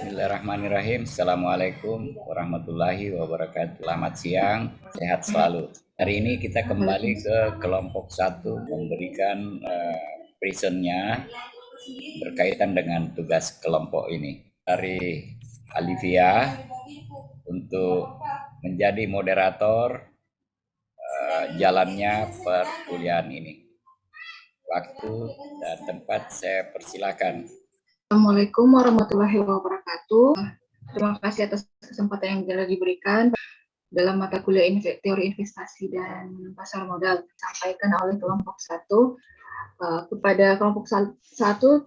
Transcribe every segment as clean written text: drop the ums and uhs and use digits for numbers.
Bismillahirrahmanirrahim. Assalamualaikum warahmatullahi wabarakatuh. Selamat siang, sehat selalu. Hari ini kita kembali ke kelompok satu memberikan presentnya berkaitan dengan tugas kelompok ini. Dari Alivia untuk menjadi moderator jalannya perkuliahan ini. Waktu dan tempat saya persilakan. Assalamualaikum warahmatullahi wabarakatuh. Terima kasih atas kesempatan yang telah diberikan dalam mata kuliah teori investasi dan pasar modal disampaikan oleh kelompok 1. Kepada kelompok 1,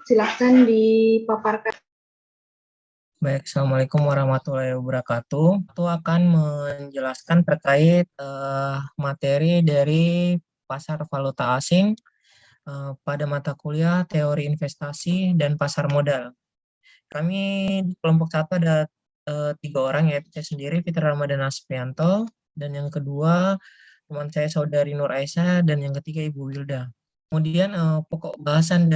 silakan dipaparkan. Baik, Assalamualaikum warahmatullahi wabarakatuh. Aku akan menjelaskan terkait materi dari pasar valuta asing pada mata kuliah teori investasi dan pasar modal. Kami di kelompok 1 ada 3 orang, yaitu saya sendiri, Fitra Ramadan Asfianto, dan yang kedua teman saya Saudari Nur Aisyah, dan yang ketiga Ibu Wilda. Kemudian pokok bahasan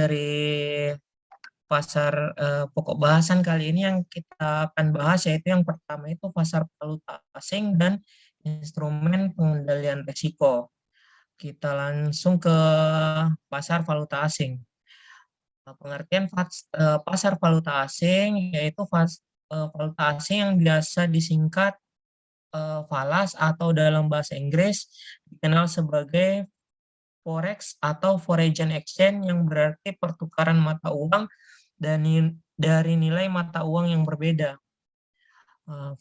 kali ini yang kita akan bahas yaitu yang pertama itu pasar valuta asing dan instrumen pengendalian risiko. Kita langsung ke pasar valuta asing. Pengertian pasar valuta asing yaitu valuta asing yang biasa disingkat falas atau dalam bahasa Inggris dikenal sebagai forex atau foreign exchange, yang berarti pertukaran mata uang dari nilai mata uang yang berbeda.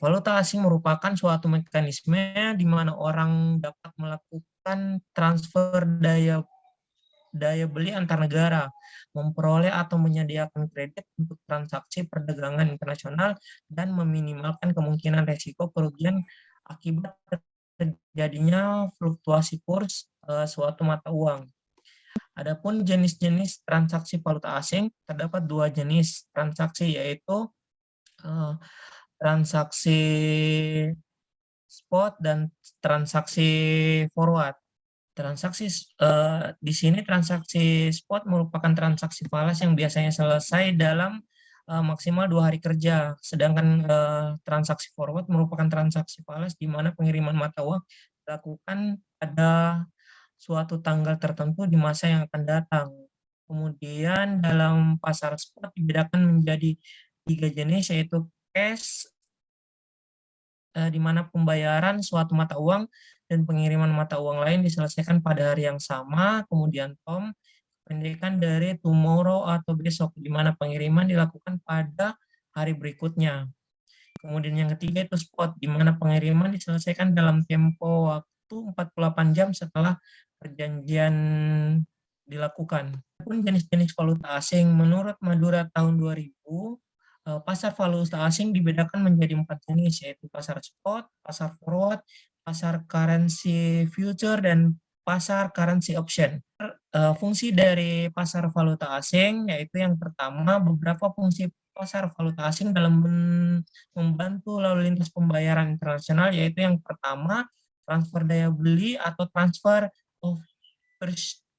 Valuta asing merupakan suatu mekanisme di mana orang dapat melakukan transfer daya beli antar negara, memperoleh atau menyediakan kredit untuk transaksi perdagangan internasional, dan meminimalkan kemungkinan resiko kerugian akibat terjadinya fluktuasi kurs suatu mata uang. Adapun jenis-jenis transaksi valuta asing, terdapat 2 jenis transaksi, yaitu transaksi spot dan transaksi forward. Di sini transaksi spot merupakan transaksi falas yang biasanya selesai dalam maksimal 2 hari kerja, sedangkan transaksi forward merupakan transaksi falas di mana pengiriman mata uang dilakukan pada suatu tanggal tertentu di masa yang akan datang. Kemudian dalam pasar spot dibedakan menjadi 3 jenis, yaitu cash, di mana pembayaran suatu mata uang dan pengiriman mata uang lain diselesaikan pada hari yang sama. Kemudian TOM, pendidikan dari tomorrow atau besok, di mana pengiriman dilakukan pada hari berikutnya. Kemudian yang ketiga itu spot, di mana pengiriman diselesaikan dalam tempo waktu 48 jam setelah perjanjian dilakukan. Pun jenis-jenis valuta asing, menurut Madura tahun 2000, pasar valuta asing dibedakan menjadi 4 jenis, yaitu pasar spot, pasar forward, pasar currency future, dan pasar currency option. Fungsi dari pasar valuta asing yaitu yang pertama, beberapa fungsi pasar valuta asing dalam membantu lalu lintas pembayaran internasional, yaitu yang pertama, transfer daya beli atau transfer of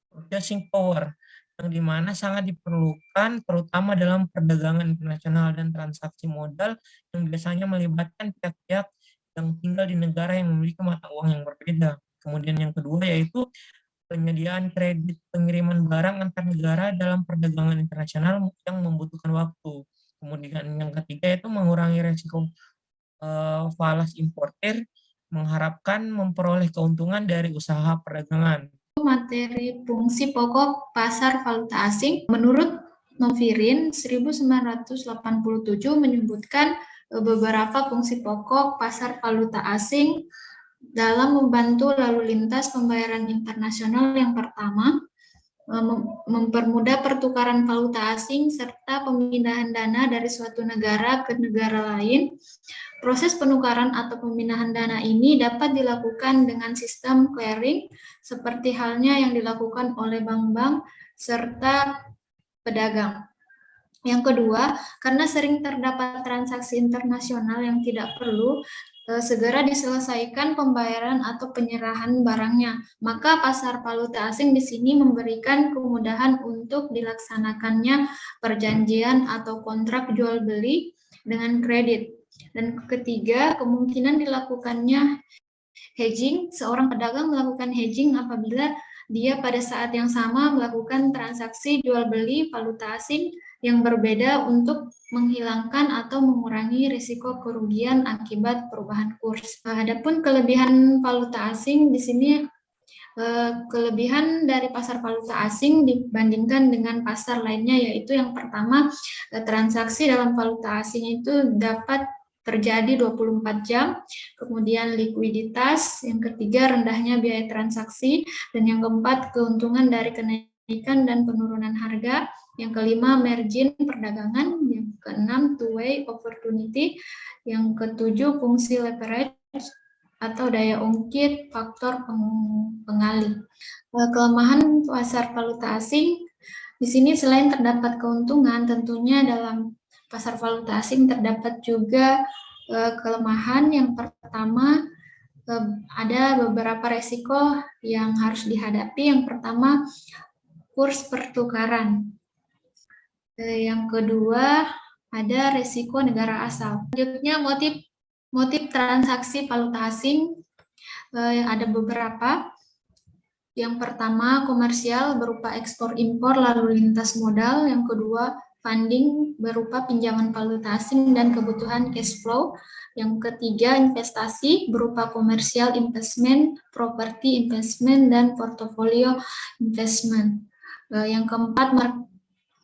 purchasing power, yang dimana sangat diperlukan terutama dalam perdagangan internasional dan transaksi modal yang biasanya melibatkan pihak-pihak yang tinggal di negara yang memiliki mata uang yang berbeda. Kemudian yang kedua yaitu penyediaan kredit pengiriman barang antar negara dalam perdagangan internasional yang membutuhkan waktu. Kemudian yang ketiga itu mengurangi resiko falas importer, mengharapkan memperoleh keuntungan dari usaha perdagangan. Materi fungsi pokok pasar valuta asing menurut Novirin 1987 menyebutkan beberapa fungsi pokok pasar valuta asing dalam membantu lalu lintas pembayaran internasional. Yang pertama, mempermudah pertukaran valuta asing serta pemindahan dana dari suatu negara ke negara lain. Proses penukaran atau pemindahan dana ini dapat dilakukan dengan sistem clearing, seperti halnya yang dilakukan oleh bank-bank serta pedagang. Yang kedua, karena sering terdapat transaksi internasional yang tidak perlu segera diselesaikan pembayaran atau penyerahan barangnya, maka pasar valuta asing di sini memberikan kemudahan untuk dilaksanakannya perjanjian atau kontrak jual beli dengan kredit. Dan ketiga, kemungkinan dilakukannya hedging. Seorang pedagang melakukan hedging apabila dia pada saat yang sama melakukan transaksi jual beli valuta asing yang berbeda untuk menghilangkan atau mengurangi risiko kerugian akibat perubahan kurs. Adapun kelebihan valuta asing di sini, kelebihan dari pasar valuta asing dibandingkan dengan pasar lainnya, yaitu yang pertama, transaksi dalam valuta asing itu dapat terjadi 24 jam, kemudian likuiditas, yang ketiga rendahnya biaya transaksi, dan yang keempat keuntungan dari kenaikan dan penurunan harga, yang kelima margin perdagangan, yang keenam two-way opportunity, yang ketujuh fungsi leverage atau daya ungkit faktor pengalih. Kelemahan pasar valuta asing di sini selain terdapat keuntungan, tentunya dalam pasar valuta asing terdapat juga kelemahan. Yang pertama, ada beberapa resiko yang harus dihadapi. Yang pertama, kurs pertukaran. Yang kedua, ada resiko negara asal. Selanjutnya, motif transaksi valuta asing, ada beberapa. Yang pertama, komersial berupa ekspor impor lalu lintas modal. Yang kedua, funding berupa pinjaman valuta asing dan kebutuhan cash flow. Yang ketiga, investasi berupa komersial investment, property investment, dan portfolio investment. Yang keempat,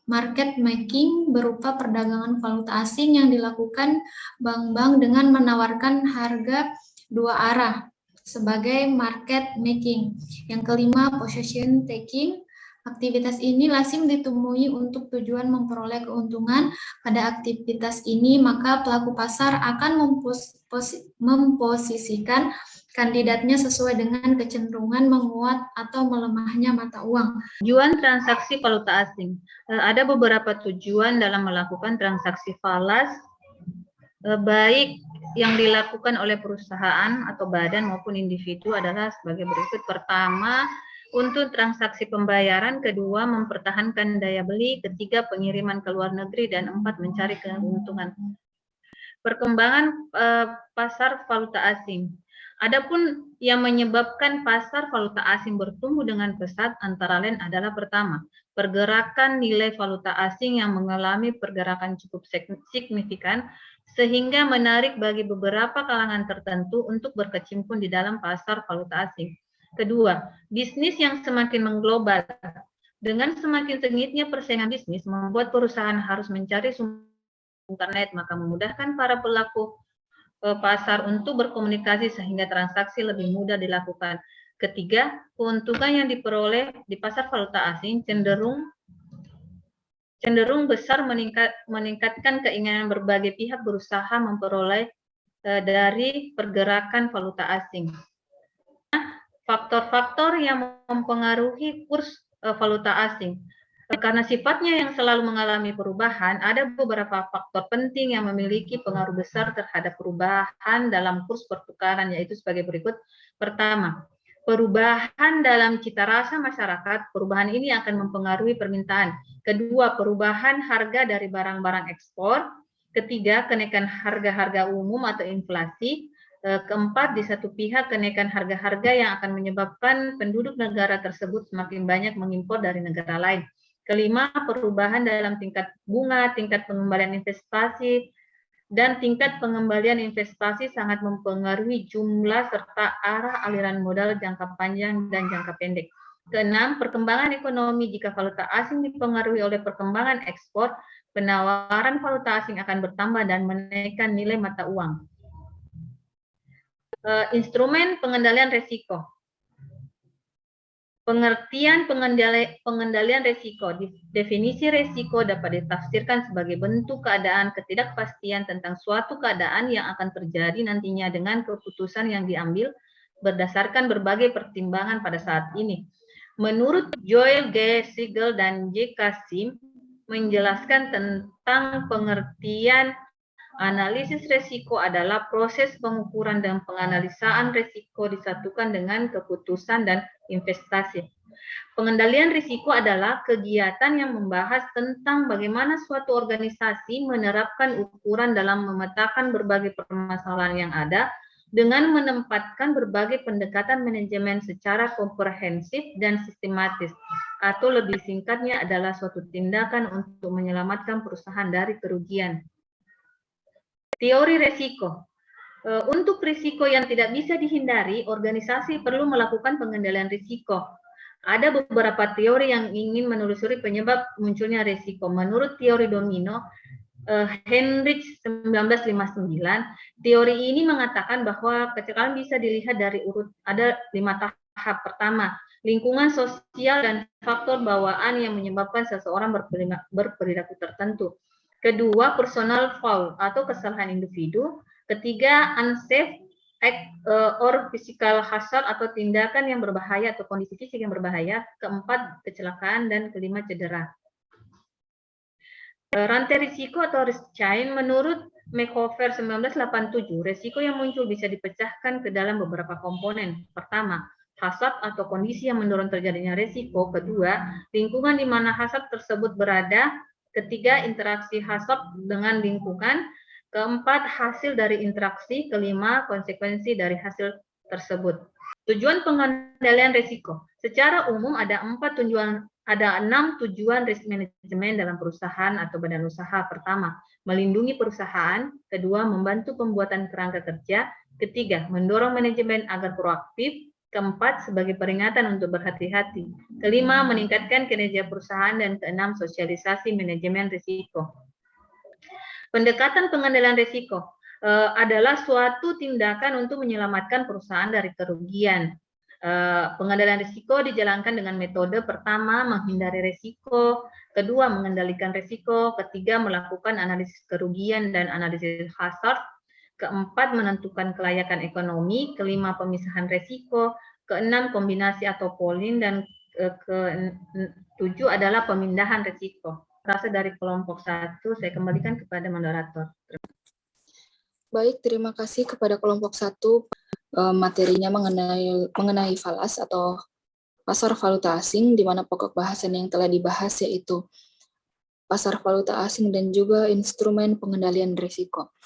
market making berupa perdagangan valuta asing yang dilakukan bank-bank dengan menawarkan harga dua arah sebagai market making. Yang kelima, position taking. Aktivitas ini lazim ditemui untuk tujuan memperoleh keuntungan pada aktivitas ini, maka pelaku pasar akan memposisikan kandidatnya sesuai dengan kecenderungan menguat atau melemahnya mata uang. Tujuan transaksi valuta asing. Ada beberapa tujuan dalam melakukan transaksi falas, baik yang dilakukan oleh perusahaan atau badan maupun individu adalah sebagai berikut. Pertama, untuk transaksi pembayaran. Kedua, mempertahankan daya beli. Ketiga, pengiriman ke luar negeri. Dan empat, mencari keuntungan. Perkembangan pasar valuta asing. Adapun yang menyebabkan pasar valuta asing bertumbuh dengan pesat antara lain adalah pertama, pergerakan nilai valuta asing yang mengalami pergerakan cukup signifikan sehingga menarik bagi beberapa kalangan tertentu untuk berkecimpung di dalam pasar valuta asing. Kedua, bisnis yang semakin mengglobal. Dengan semakin sengitnya persaingan bisnis membuat perusahaan harus mencari sumber internet, maka memudahkan para pelaku pasar untuk berkomunikasi sehingga transaksi lebih mudah dilakukan. Ketiga, keuntungan yang diperoleh di pasar valuta asing cenderung besar meningkatkan keinginan berbagai pihak berusaha memperoleh dari pergerakan valuta asing. Faktor-faktor yang mempengaruhi kurs valuta asing. Karena sifatnya yang selalu mengalami perubahan, ada beberapa faktor penting yang memiliki pengaruh besar terhadap perubahan dalam kurs pertukaran, yaitu sebagai berikut. Pertama, perubahan dalam cita rasa masyarakat. Perubahan ini akan mempengaruhi permintaan. Kedua, perubahan harga dari barang-barang ekspor. Ketiga, kenaikan harga-harga umum atau inflasi. Keempat, di satu pihak kenaikan harga-harga yang akan menyebabkan penduduk negara tersebut semakin banyak mengimpor dari negara lain. Kelima, perubahan dalam tingkat bunga, tingkat pengembalian investasi, dan tingkat pengembalian investasi sangat mempengaruhi jumlah serta arah aliran modal jangka panjang dan jangka pendek. Keenam, perkembangan ekonomi. Jika valuta asing dipengaruhi oleh perkembangan ekspor, penawaran valuta asing akan bertambah dan menaikkan nilai mata uang. Instrumen pengendalian risiko. Pengertian pengendalian risiko. Definisi risiko dapat ditafsirkan sebagai bentuk keadaan ketidakpastian tentang suatu keadaan yang akan terjadi nantinya dengan keputusan yang diambil berdasarkan berbagai pertimbangan pada saat ini. Menurut Joel G. Siegel dan J. Kasim menjelaskan tentang pengertian analisis risiko adalah proses pengukuran dan penganalisaan risiko disatukan dengan keputusan dan investasi. Pengendalian risiko adalah kegiatan yang membahas tentang bagaimana suatu organisasi menerapkan ukuran dalam memetakan berbagai permasalahan yang ada dengan menempatkan berbagai pendekatan manajemen secara komprehensif dan sistematis, atau lebih singkatnya adalah suatu tindakan untuk menyelamatkan perusahaan dari kerugian. Teori risiko. Untuk risiko yang tidak bisa dihindari, organisasi perlu melakukan pengendalian risiko. Ada beberapa teori yang ingin menelusuri penyebab munculnya risiko. Menurut teori domino, Heinrich 1959, teori ini mengatakan bahwa kecelakaan bisa dilihat dari ada 5 tahap. Pertama, lingkungan sosial dan faktor bawaan yang menyebabkan seseorang berperilaku tertentu. Kedua, personal fault atau kesalahan individu. Ketiga, unsafe act or physical hazard atau tindakan yang berbahaya atau kondisi fisik yang berbahaya. Keempat, kecelakaan, dan kelima, cedera. Rantai risiko atau risk chain menurut Makeover 1987, risiko yang muncul bisa dipecahkan ke dalam beberapa komponen. Pertama, hazard atau kondisi yang mendorong terjadinya risiko. Kedua, lingkungan di mana hazard tersebut berada. Ketiga, interaksi hazard dengan lingkungan. Keempat, hasil dari interaksi. Kelima, konsekuensi dari hasil tersebut. Tujuan pengendalian risiko. Secara umum ada 6 tujuan risk management dalam perusahaan atau badan usaha. Pertama, melindungi perusahaan. Kedua, membantu pembuatan kerangka kerja. Ketiga, mendorong manajemen agar proaktif. Keempat, sebagai peringatan untuk berhati-hati. Kelima, meningkatkan kinerja perusahaan. Dan keenam, sosialisasi manajemen risiko. Pendekatan pengendalian risiko adalah suatu tindakan untuk menyelamatkan perusahaan dari kerugian. Pengendalian risiko dijalankan dengan metode pertama, menghindari risiko, kedua, mengendalikan risiko, ketiga, melakukan analisis kerugian dan analisis hazard, keempat, menentukan kelayakan ekonomi, kelima, pemisahan risiko, keenam, kombinasi atau pooling, dan ketujuh adalah pemindahan risiko. Rasa dari kelompok 1, saya kembalikan kepada moderator. Baik, terima kasih kepada kelompok 1. Materinya mengenai falas atau pasar valuta asing, di mana pokok bahasan yang telah dibahas yaitu pasar valuta asing dan juga instrumen pengendalian risiko.